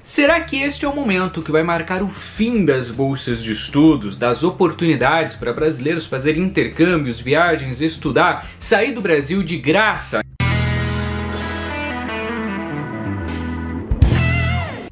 Será que este é o momento que vai marcar o fim das bolsas de estudos, das oportunidades para brasileiros fazerem intercâmbios, viagens, estudar, sair do Brasil de graça?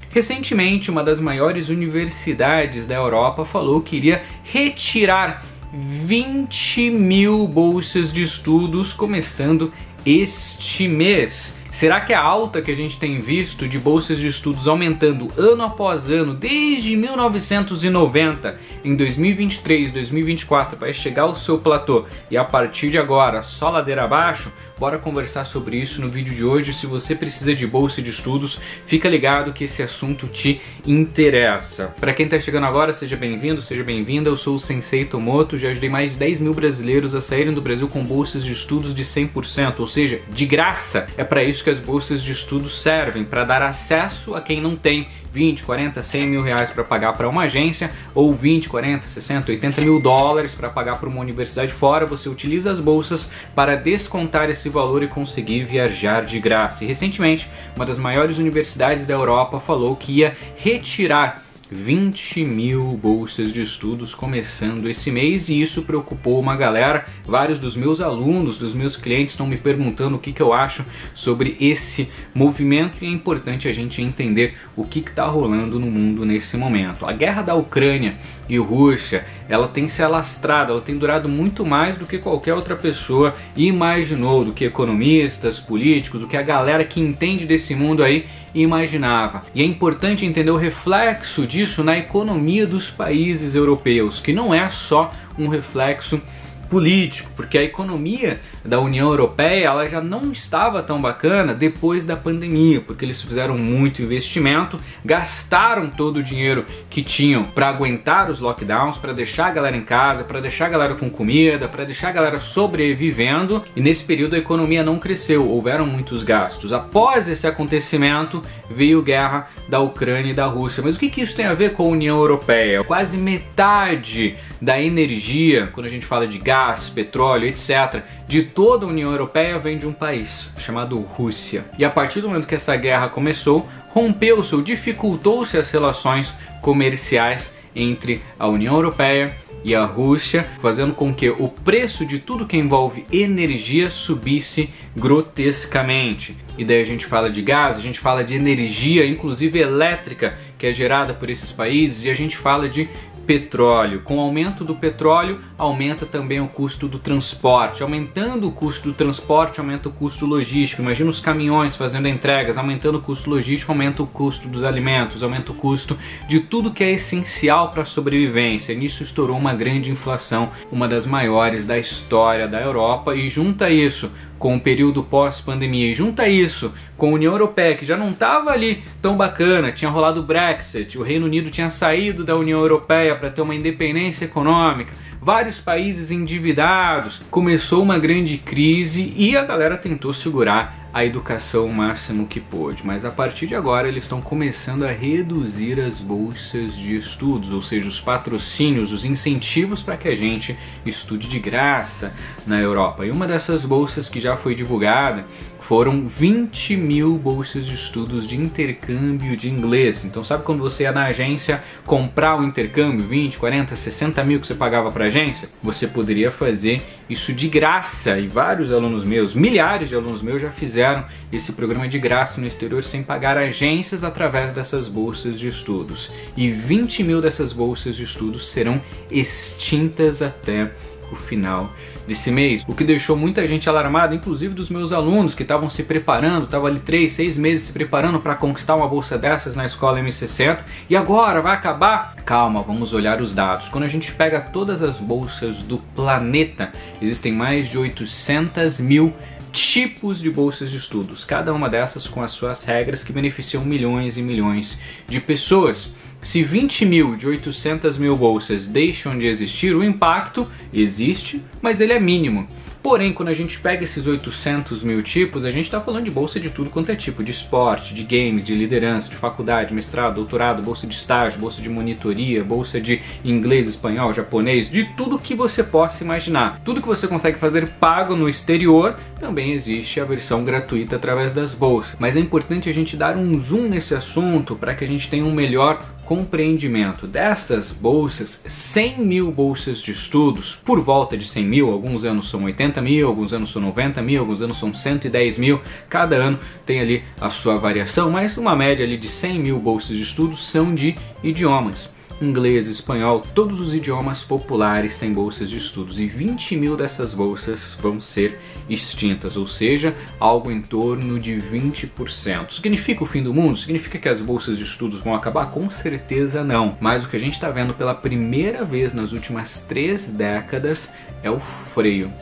Recentemente, uma das maiores universidades da Europa falou que iria retirar 20 mil bolsas de estudos começando este mês. Será que a alta que a gente tem visto de bolsas de estudos aumentando ano após ano desde 1990 em 2023, 2024 vai chegar ao seu platô e a partir de agora só ladeira abaixo? Bora conversar sobre isso no vídeo de hoje. Se você precisa de bolsa de estudos, fica ligado que esse assunto te interessa. Para quem está chegando agora, seja bem-vindo, seja bem-vinda. Eu sou o Sensei Tomoto, já ajudei mais de 10 mil brasileiros a saírem do Brasil com bolsas de estudos de 100%, ou seja, de graça. É para isso que as bolsas de estudos servem, para dar acesso a quem não tem 20, 40, 100 mil reais para pagar para uma agência, ou 20, 40, 60, 80 mil dólares para pagar para uma universidade fora. Você utiliza as bolsas para descontar esse valor e conseguir viajar de graça. E recentemente, uma das maiores universidades da Europa falou que ia retirar 20 mil bolsas de estudos começando esse mês, e isso preocupou uma galera. Vários dos meus alunos, dos meus clientes estão me perguntando o que eu acho sobre esse movimento, e é importante a gente entender o que está rolando no mundo nesse momento. A guerra da Ucrânia e Rússia, ela tem se alastrado, ela tem durado muito mais do que qualquer outra pessoa imaginou, do que economistas, políticos, do que a galera que entende desse mundo aí imaginava. E é importante entender o reflexo disso na economia dos países europeus, que não é só um reflexo político, porque a economia da União Europeia ela já não estava tão bacana depois da pandemia, porque eles fizeram muito investimento, gastaram todo o dinheiro que tinham para aguentar os lockdowns, para deixar a galera em casa, para deixar a galera com comida, para deixar a galera sobrevivendo, e nesse período a economia não cresceu, houveram muitos gastos. Após esse acontecimento veio a guerra da Ucrânia e da Rússia. Mas o que isso tem a ver com a União Europeia? Quase metade da energia, quando a gente fala de gás, petróleo, etc., de toda a União Europeia vem de um país chamado Rússia. E a partir do momento que essa guerra começou, rompeu-se ou dificultou-se as relações comerciais entre a União Europeia e a Rússia, fazendo com que o preço de tudo que envolve energia subisse grotescamente. E daí a gente fala de gás, a gente fala de energia, inclusive elétrica, que é gerada por esses países, e a gente fala de petróleo. Com o aumento do petróleo, aumenta também o custo do transporte. Aumentando o custo do transporte, aumenta o custo logístico. Imagina os caminhões fazendo entregas, aumentando o custo logístico, aumenta o custo dos alimentos, aumenta o custo de tudo que é essencial para a sobrevivência. Nisso estourou uma grande inflação, uma das maiores da história da Europa, e junta isso com o período pós-pandemia, e junta isso com a União Europeia, que já não estava ali tão bacana, tinha rolado o Brexit, o Reino Unido tinha saído da União Europeia para ter uma independência econômica, vários países endividados, começou uma grande crise e a galera tentou segurar a educação o máximo que pôde, mas a partir de agora eles estão começando a reduzir as bolsas de estudos, ou seja, os patrocínios, os incentivos para que a gente estude de graça na Europa. E uma dessas bolsas que já foi divulgada foram 20 mil bolsas de estudos de intercâmbio de inglês. Então sabe quando você ia na agência comprar o intercâmbio, 20, 40, 60 mil que você pagava para a agência? Você poderia fazer isso de graça, e vários alunos meus, milhares de alunos meus já fizeram esse programa de graça no exterior sem pagar agências através dessas bolsas de estudos. E 20 mil dessas bolsas de estudos serão extintas até o final desse mês, o que deixou muita gente alarmada, inclusive dos meus alunos que estavam se preparando, estavam ali 3, 6 meses se preparando para conquistar uma bolsa dessas na escola M60, e agora vai acabar? Calma, vamos olhar os dados. Quando a gente pega todas as bolsas do planeta, existem mais de 800 mil tipos de bolsas de estudos, cada uma dessas com as suas regras que beneficiam milhões e milhões de pessoas. Se 20 mil de 800 mil bolsas deixam de existir, o impacto existe, mas ele é mínimo. Porém, quando a gente pega esses 800 mil tipos, a gente está falando de bolsa de tudo quanto é tipo, de esporte, de games, de liderança, de faculdade, mestrado, doutorado, bolsa de estágio, bolsa de monitoria, bolsa de inglês, espanhol, japonês, de tudo que você possa imaginar. Tudo que você consegue fazer pago no exterior, também existe a versão gratuita através das bolsas. Mas é importante a gente dar um zoom nesse assunto para que a gente tenha um melhor compreendimento. Dessas bolsas, 100 mil bolsas de estudos, por volta de 100 mil, alguns anos são 80 mil, alguns anos são 90 mil, alguns anos são 110 mil, cada ano tem ali a sua variação, mas uma média ali de 100 mil bolsas de estudos são de idiomas. Inglês, espanhol, todos os idiomas populares têm bolsas de estudos e 20 mil dessas bolsas vão ser extintas, ou seja, algo em torno de 20%. Significa o fim do mundo? Significa que as bolsas de estudos vão acabar? Com certeza não. Mas o que a gente está vendo pela primeira vez nas últimas 3 décadas é o freio.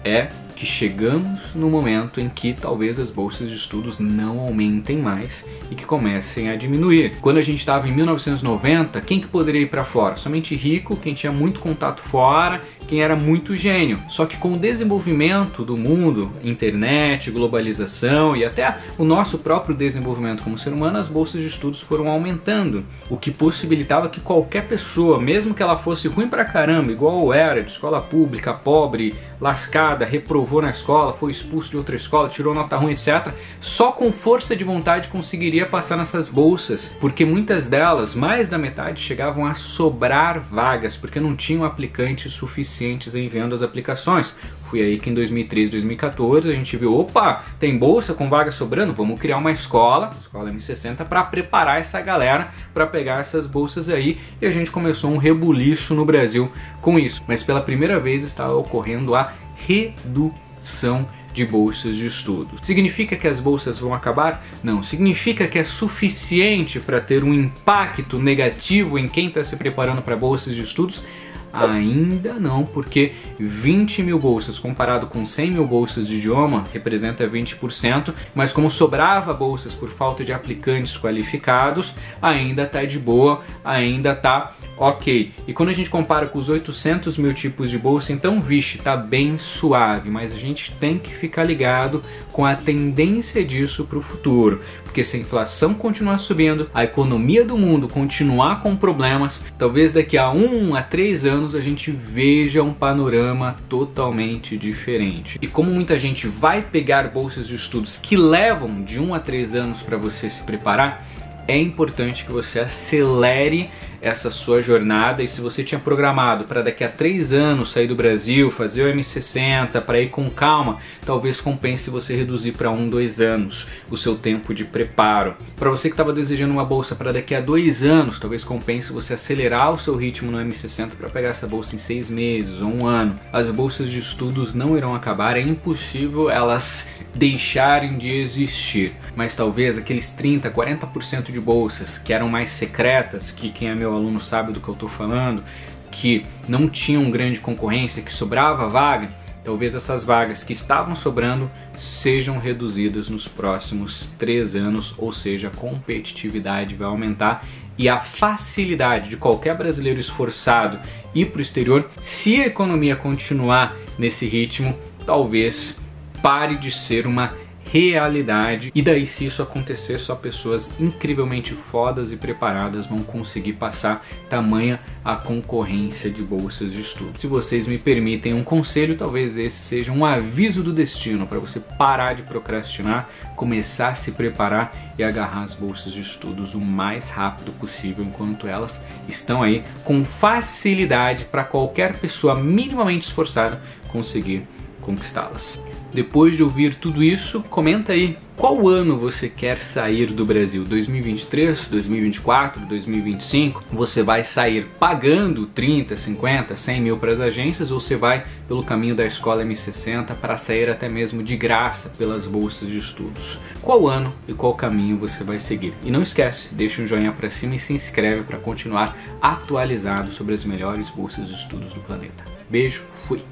É que chegamos no momento em que talvez as bolsas de estudos não aumentem mais e que comecem a diminuir. Quando a gente estava em 1990, quem que poderia ir para fora? Somente rico, quem tinha muito contato fora, quem era muito gênio. Só que com o desenvolvimento do mundo, internet, globalização e até o nosso próprio desenvolvimento como ser humano, as bolsas de estudos foram aumentando, o que possibilitava que qualquer pessoa, mesmo que ela fosse ruim pra caramba, igual eu era, de escola pública, pobre, lascada, reprovou na escola, foi expulso de outra escola, tirou nota ruim, etc., só com força de vontade conseguiria passar nessas bolsas, porque muitas delas, mais da metade, chegavam a sobrar vagas, porque não tinham aplicantes suficientes enviando as aplicações. Foi aí que em 2013, 2014 a gente viu, opa, tem bolsa com vaga sobrando, vamos criar uma escola M60, para preparar essa galera para pegar essas bolsas aí, e a gente começou um rebuliço no Brasil com isso. Mas pela primeira vez está ocorrendo a redução de bolsas de estudo. Significa que as bolsas vão acabar? Não. Significa que é suficiente para ter um impacto negativo em quem está se preparando para bolsas de estudos? Ainda não, porque 20 mil bolsas comparado com 100 mil bolsas de idioma representa 20%, mas como sobrava bolsas por falta de aplicantes qualificados, ainda tá de boa, ainda tá ok. E quando a gente compara com os 800 mil tipos de bolsa, então, vixe, tá bem suave, mas a gente tem que ficar ligado com a tendência disso para o futuro, porque se a inflação continuar subindo, a economia do mundo continuar com problemas, talvez daqui a 1 a 3 anos a gente veja um panorama totalmente diferente. E como muita gente vai pegar bolsas de estudos que levam de 1 a 3 anos para você se preparar, é importante que você acelere essa sua jornada. E se você tinha programado para daqui a 3 anos sair do Brasil, fazer o M60 para ir com calma, talvez compense você reduzir para 1, 2 anos o seu tempo de preparo. Para você que estava desejando uma bolsa para daqui a 2 anos, talvez compense você acelerar o seu ritmo no M60 para pegar essa bolsa em 6 meses ou 1 ano. As bolsas de estudos não irão acabar, é impossível elas deixarem de existir, mas talvez aqueles 30, 40% de bolsas que eram mais secretas, que quem é meu aluno sabe do que eu estou falando, que não tinham grande concorrência, que sobrava vaga, talvez essas vagas que estavam sobrando sejam reduzidas nos próximos 3 anos, ou seja, a competitividade vai aumentar e a facilidade de qualquer brasileiro esforçado ir para o exterior, se a economia continuar nesse ritmo, talvez pare de ser uma realidade, e daí, se isso acontecer, só pessoas incrivelmente fodas e preparadas vão conseguir passar, tamanha a concorrência de bolsas de estudo. Se vocês me permitem um conselho, talvez esse seja um aviso do destino para você parar de procrastinar, começar a se preparar e agarrar as bolsas de estudos o mais rápido possível, enquanto elas estão aí com facilidade para qualquer pessoa minimamente esforçada conseguir conquistá-las. Depois de ouvir tudo isso, comenta aí qual ano você quer sair do Brasil. 2023, 2024, 2025? Você vai sair pagando 30, 50, 100 mil para as agências, ou você vai pelo caminho da escola M60 para sair até mesmo de graça pelas bolsas de estudos? Qual ano e qual caminho você vai seguir? E não esquece, deixa um joinha para cima e se inscreve para continuar atualizado sobre as melhores bolsas de estudos do planeta. Beijo, fui!